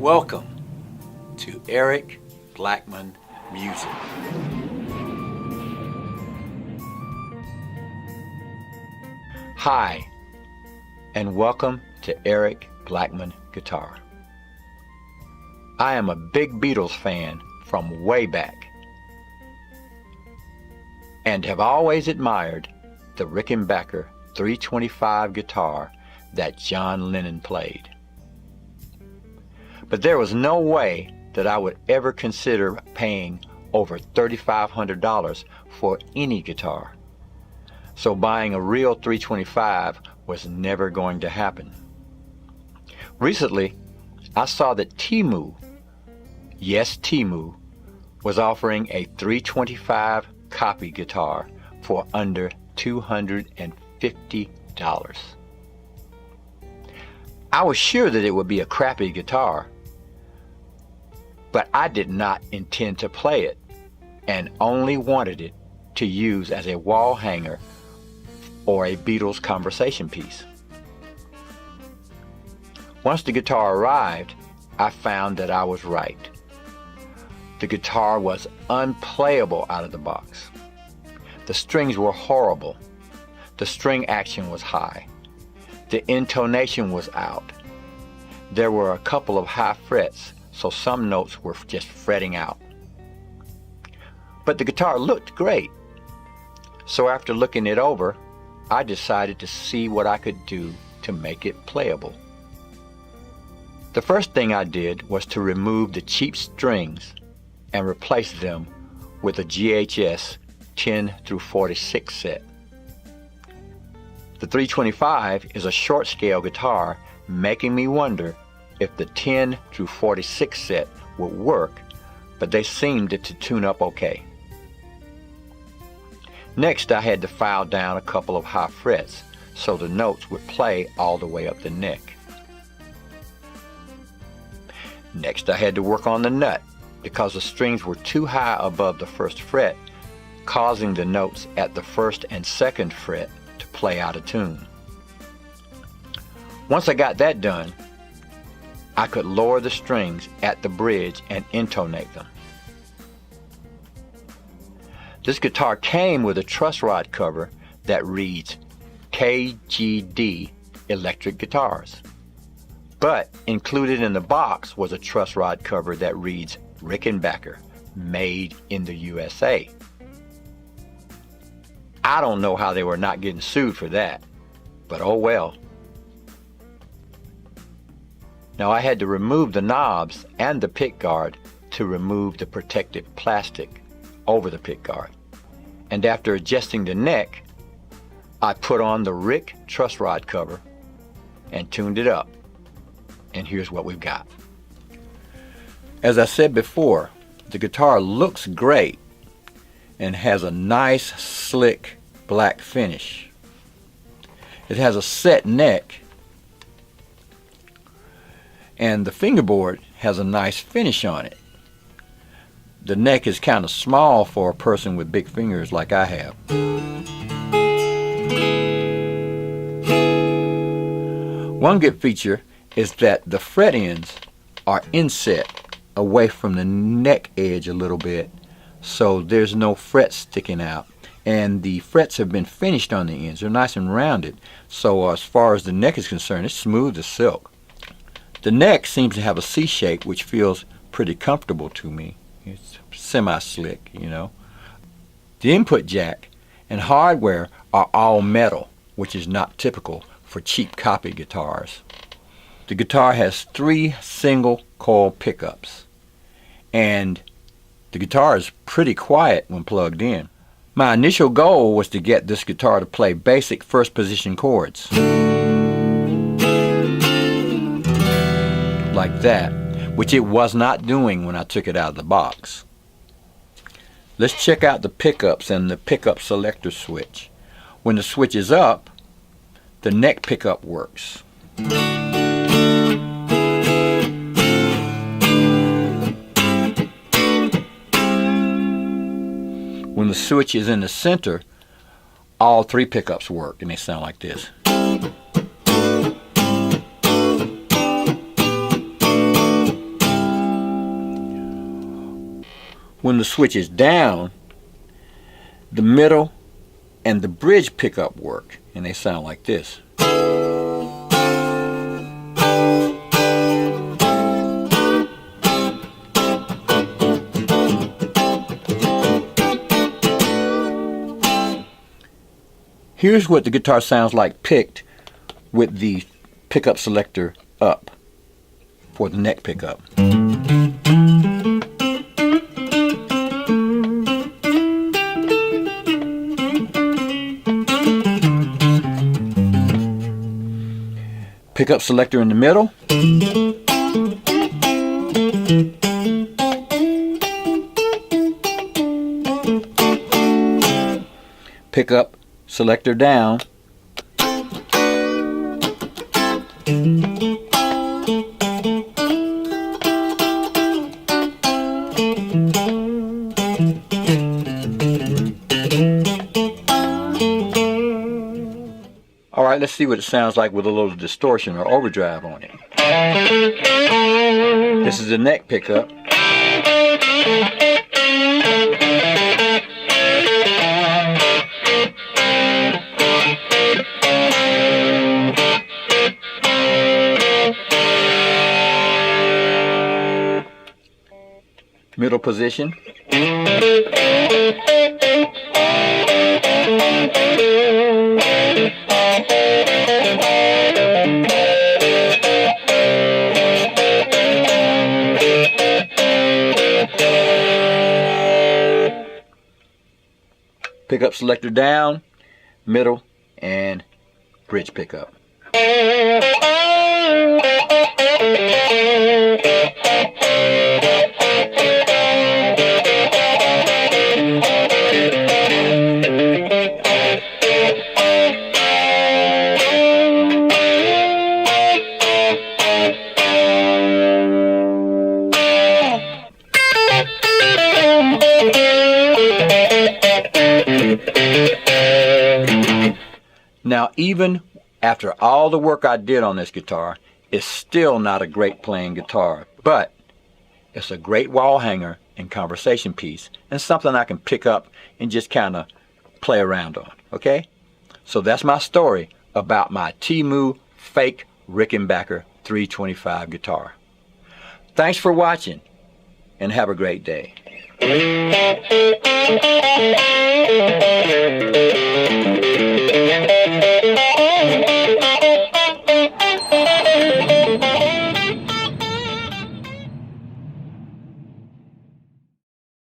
Welcome to Eric Blackman Music. Hi, and welcome to Eric Blackman Guitar. I am a big Beatles fan from way back and have always admired the Rickenbacker 325 guitar that John Lennon played. But there was no way that I would ever consider paying over $3,500 for any guitar. So buying a real 325 was never going to happen. Recently, I saw that Temu, yes Temu, was offering a 325 copy guitar for under $250. I was sure that it would be a crappy guitar, but I did not intend to play it and only wanted it to use as a wall hanger or a Beatles conversation piece. Once the guitar arrived, I found that I was right. The guitar was unplayable out of the box. The strings were horrible. The string action was high. The intonation was out. There were a couple of high frets, so some notes were just fretting out. But the guitar looked great. So after looking it over, I decided to see what I could do to make it playable. The first thing I did was to remove the cheap strings and replace them with a GHS 10 through 46 set. The 325 is a short scale guitar, making me wonder if the 10 through 46 set would work, but they seemed to tune up okay. Next, I had to file down a couple of high frets so the notes would play all the way up the neck. Next, I had to work on the nut because the strings were too high above the first fret, causing the notes at the first and second fret to play out of tune. Once I got that done, I could lower the strings at the bridge and intonate them. This guitar came with a truss rod cover that reads KGD Electric Guitars. But included in the box was a truss rod cover that reads Rickenbacker, made in the USA. I don't know how they were not getting sued for that, but oh well. Now I had to remove the knobs and the pickguard to remove the protective plastic over the pickguard. And after adjusting the neck, I put on the Rick truss rod cover and tuned it up. And here's what we've got. As I said before, the guitar looks great and has a nice slick black finish. It has a set neck, and the fingerboard has a nice finish on it. The neck is kind of small for a person with big fingers like I have. One good feature is that the fret ends are inset away from the neck edge a little bit, so there's no frets sticking out, and the frets have been finished on the ends. They're nice and rounded, so as far as the neck is concerned, it's smooth as silk. The neck seems to have a C shape, which feels pretty comfortable to me. It's semi-slick, you know. The input jack and hardware are all metal, which is not typical for cheap copy guitars. The guitar has 3 single coil pickups, and the guitar is pretty quiet when plugged in. My initial goal was to get this guitar to play basic first position chords like that, which it was not doing when I took it out of the box. Let's check out the pickups and the pickup selector switch. When the switch is up, the neck pickup works. When the switch is in the center, all 3 pickups work, and they sound like this. When the switch is down, the middle and the bridge pickup work, and they sound like this. Here's what the guitar sounds like picked with the pickup selector up for the neck pickup. Pickup selector in the middle. Pickup selector down. Alright, let's see what it sounds like with a little distortion or overdrive on it. This is the neck pickup. Middle position. Pickup selector down, middle, and bridge pickup. Now, even after all the work I did on this guitar, it's still not a great playing guitar, but it's a great wall hanger and conversation piece, and something I can pick up and just kind of play around on, okay? So that's my story about my Temu fake Rickenbacker 325 guitar. Thanks for watching, and have a great day. Thank you.